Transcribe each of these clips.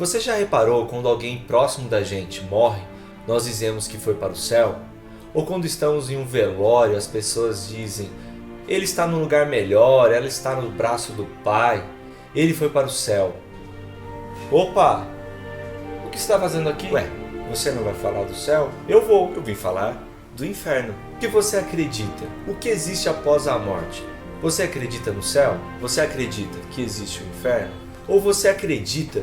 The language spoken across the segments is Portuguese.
Você já reparou quando alguém próximo da gente morre, nós dizemos que foi para o céu? Ou quando estamos em um velório, as pessoas dizem: ele está num lugar melhor, ela está no braço do Pai, ele foi para o céu. Opa! O que você está fazendo aqui? Ué, você não vai falar do céu? Eu vim falar do inferno. O que você acredita? O que existe após a morte? Você acredita no céu? Você acredita que existe o inferno? Ou você acredita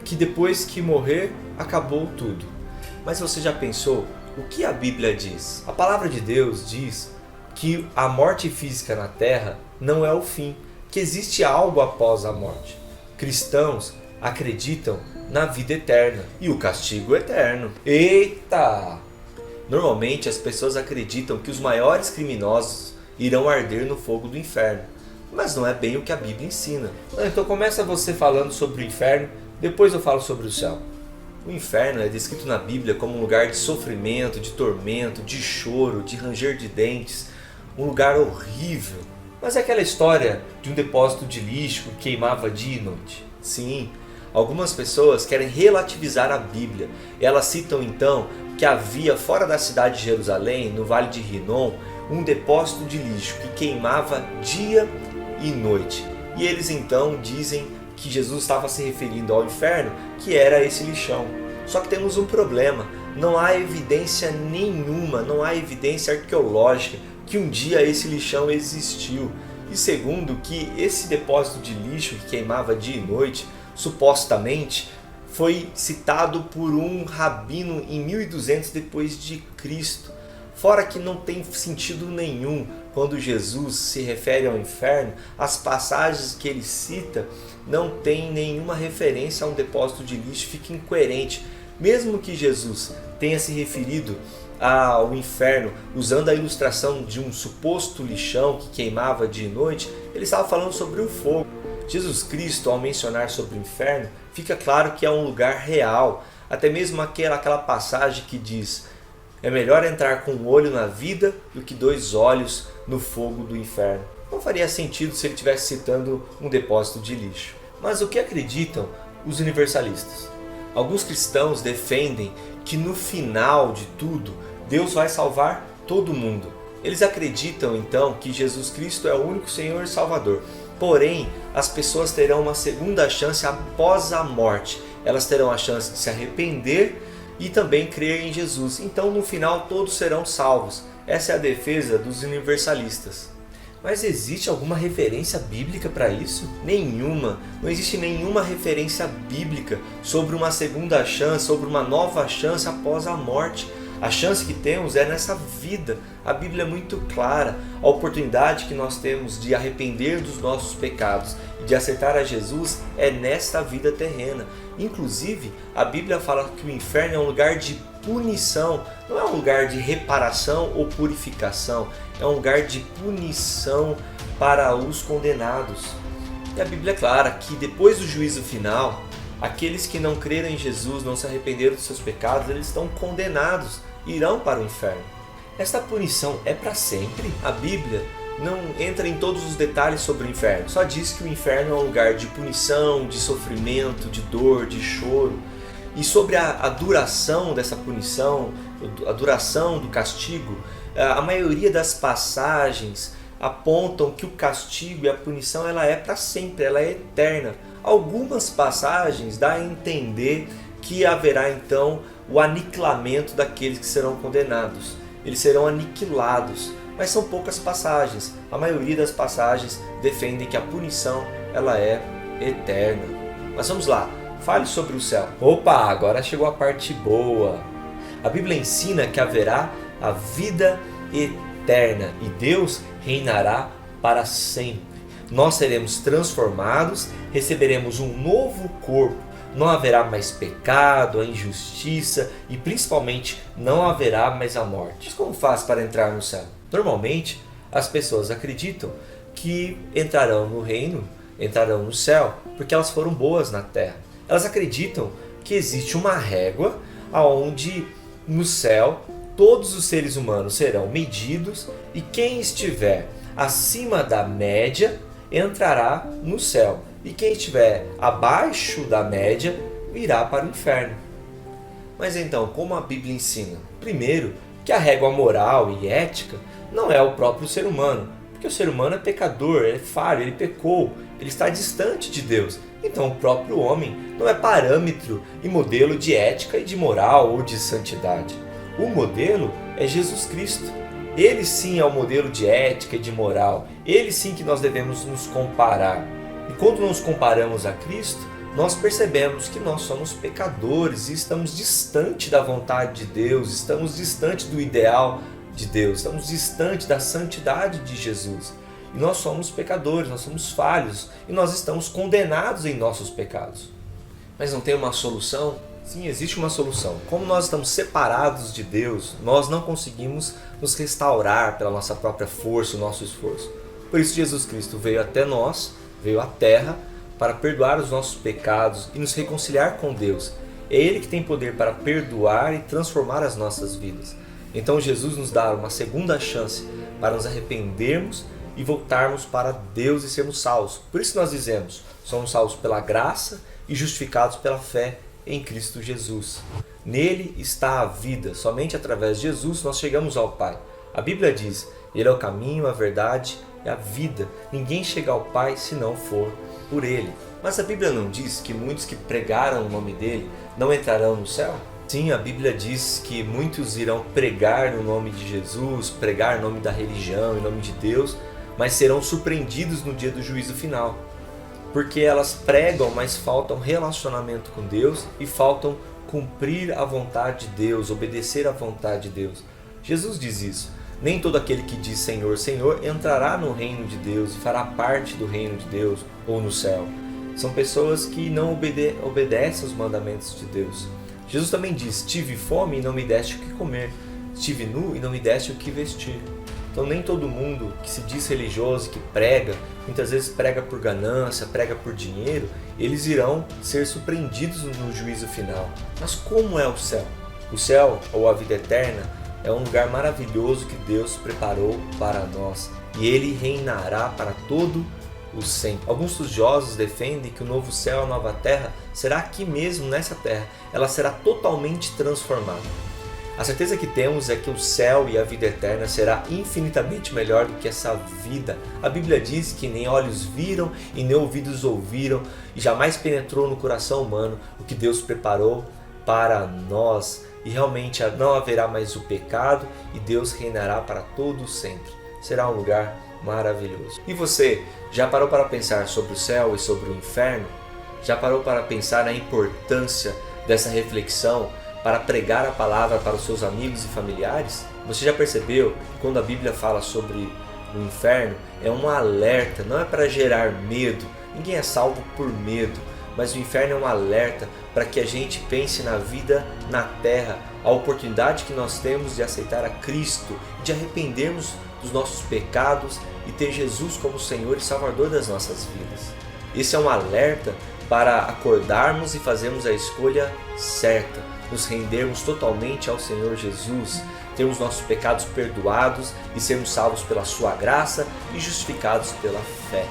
que depois que morrer, acabou tudo? Mas você já pensou o que a Bíblia diz? A palavra de Deus diz que a morte física na terra não é o fim, que existe algo após a morte. Cristãos acreditam na vida eterna e o castigo eterno. Eita! Normalmente as pessoas acreditam que os maiores criminosos irão arder no fogo do inferno, mas não é bem o que a Bíblia ensina. Então começa você falando sobre o inferno, depois eu falo sobre o céu. O inferno é descrito na Bíblia como um lugar de sofrimento, de tormento, de choro, de ranger de dentes, um lugar horrível. Mas é aquela história de um depósito de lixo que queimava dia e noite. Sim, algumas pessoas querem relativizar a Bíblia. Elas citam então que havia fora da cidade de Jerusalém, no vale de Rinom, um depósito de lixo que queimava dia e noite. E eles então dizem que Jesus estava se referindo ao inferno, que era esse lixão. Só que temos um problema, não há evidência nenhuma, não há evidência arqueológica que um dia esse lixão existiu. E segundo, que esse depósito de lixo que queimava dia e noite, supostamente, foi citado por um rabino em 1200 depois de Cristo. Fora que não tem sentido nenhum quando Jesus se refere ao inferno, as passagens que ele cita não tem nenhuma referência a um depósito de lixo, fica incoerente. Mesmo que Jesus tenha se referido ao inferno usando a ilustração de um suposto lixão que queimava dia e noite, ele estava falando sobre o fogo. Jesus Cristo, ao mencionar sobre o inferno, fica claro que é um lugar real. Até mesmo aquela passagem que diz: é melhor entrar com um olho na vida do que 2 olhos no fogo do inferno. Não faria sentido se ele estivesse citando um depósito de lixo. Mas o que acreditam os universalistas? Alguns cristãos defendem que no final de tudo, Deus vai salvar todo mundo. Eles acreditam então que Jesus Cristo é o único Senhor e Salvador. Porém, as pessoas terão uma segunda chance após a morte. Elas terão a chance de se arrepender e também crer em Jesus. Então, no final, todos serão salvos. Essa é a defesa dos universalistas. Mas existe alguma referência bíblica para isso? Nenhuma. Não existe nenhuma referência bíblica sobre uma segunda chance, sobre uma nova chance após a morte. A chance que temos é nessa vida. A Bíblia é muito clara. A oportunidade que nós temos de arrepender dos nossos pecados e de aceitar a Jesus é nesta vida terrena. Inclusive, a Bíblia fala que o inferno é um lugar de punição. Não é um lugar de reparação ou purificação. É um lugar de punição para os condenados. E a Bíblia é clara que depois do juízo final, aqueles que não creram em Jesus, não se arrependeram dos seus pecados, eles estão condenados, irão para o inferno. Esta punição é para sempre? A Bíblia não entra em todos os detalhes sobre o inferno, só diz que o inferno é um lugar de punição, de sofrimento, de dor, de choro. E sobre a duração dessa punição, a duração do castigo, a maioria das passagens apontam que o castigo e a punição ela é para sempre, ela é eterna. Algumas passagens dão a entender que haverá então o aniquilamento daqueles que serão condenados. Eles serão aniquilados, mas são poucas passagens. A maioria das passagens defendem que a punição ela é eterna. Mas vamos lá, fale sobre o céu. Opa, agora chegou a parte boa. A Bíblia ensina que haverá a vida eterna e Deus reinará para sempre. Nós seremos transformados, receberemos um novo corpo, não haverá mais pecado, a injustiça e principalmente não haverá mais a morte. Mas como faz para entrar no céu? Normalmente as pessoas acreditam que entrarão no reino, entrarão no céu, porque elas foram boas na terra. Elas acreditam que existe uma régua onde no céu todos os seres humanos serão medidos e quem estiver acima da média entrará no céu. E quem estiver abaixo da média irá para o inferno. Mas então, como a Bíblia ensina? Primeiro, que a régua moral e ética não é o próprio ser humano, porque o ser humano é pecador, é falho, ele pecou, ele está distante de Deus. Então o próprio homem não é parâmetro e modelo de ética e de moral ou de santidade. O modelo é Jesus Cristo. Ele sim é o modelo de ética e de moral. Ele sim que nós devemos nos comparar. E quando nos comparamos a Cristo, nós percebemos que nós somos pecadores e estamos distante da vontade de Deus, estamos distante do ideal de Deus, estamos distante da santidade de Jesus. E nós somos pecadores, nós somos falhos e nós estamos condenados em nossos pecados. Mas não tem uma solução? Sim, existe uma solução. Como nós estamos separados de Deus, nós não conseguimos nos restaurar pela nossa própria força, o nosso esforço. Por isso Jesus Cristo veio até nós, veio à terra, para perdoar os nossos pecados e nos reconciliar com Deus. É Ele que tem poder para perdoar e transformar as nossas vidas. Então Jesus nos dá uma segunda chance para nos arrependermos e voltarmos para Deus e sermos salvos. Por isso nós dizemos, somos salvos pela graça e justificados pela fé em Cristo Jesus. Nele está a vida, somente através de Jesus nós chegamos ao Pai. A Bíblia diz, Ele é o caminho, a verdade e a vida. Ninguém chega ao Pai se não for por Ele. Mas a Bíblia não diz que muitos que pregaram o nome dEle não entrarão no céu? Sim, a Bíblia diz que muitos irão pregar no nome de Jesus, pregar no nome da religião, em nome de Deus, mas serão surpreendidos no dia do juízo final. Porque elas pregam, mas faltam relacionamento com Deus e faltam cumprir a vontade de Deus, obedecer à vontade de Deus. Jesus diz isso. Nem todo aquele que diz Senhor, Senhor entrará no reino de Deus e fará parte do reino de Deus ou no céu. São pessoas que não obedecem aos mandamentos de Deus. Jesus também diz, tive fome e não me deste o que comer, estive nu e não me deste o que vestir. Então nem todo mundo que se diz religioso, que prega, muitas vezes prega por ganância, prega por dinheiro, eles irão ser surpreendidos no juízo final. Mas como é o céu? O céu, ou a vida eterna, é um lugar maravilhoso que Deus preparou para nós e Ele reinará para todo o sempre. Alguns estudiosos defendem que o novo céu e a nova terra será aqui mesmo nessa terra. Ela será totalmente transformada. A certeza que temos é que o céu e a vida eterna será infinitamente melhor do que essa vida. A Bíblia diz que nem olhos viram e nem ouvidos ouviram e jamais penetrou no coração humano o que Deus preparou para nós. E realmente não haverá mais o pecado e Deus reinará para todo sempre. Será um lugar maravilhoso. E você, já parou para pensar sobre o céu e sobre o inferno? Já parou para pensar na importância dessa reflexão para pregar a palavra para os seus amigos e familiares? Você já percebeu que quando a Bíblia fala sobre o inferno, é um alerta, não é para gerar medo. Ninguém é salvo por medo, mas o inferno é um alerta para que a gente pense na vida na terra, a oportunidade que nós temos de aceitar a Cristo, de arrependermos dos nossos pecados e ter Jesus como Senhor e Salvador das nossas vidas. Esse é um alerta para acordarmos e fazermos a escolha certa, nos rendermos totalmente ao Senhor Jesus, termos nossos pecados perdoados e sermos salvos pela sua graça e justificados pela fé.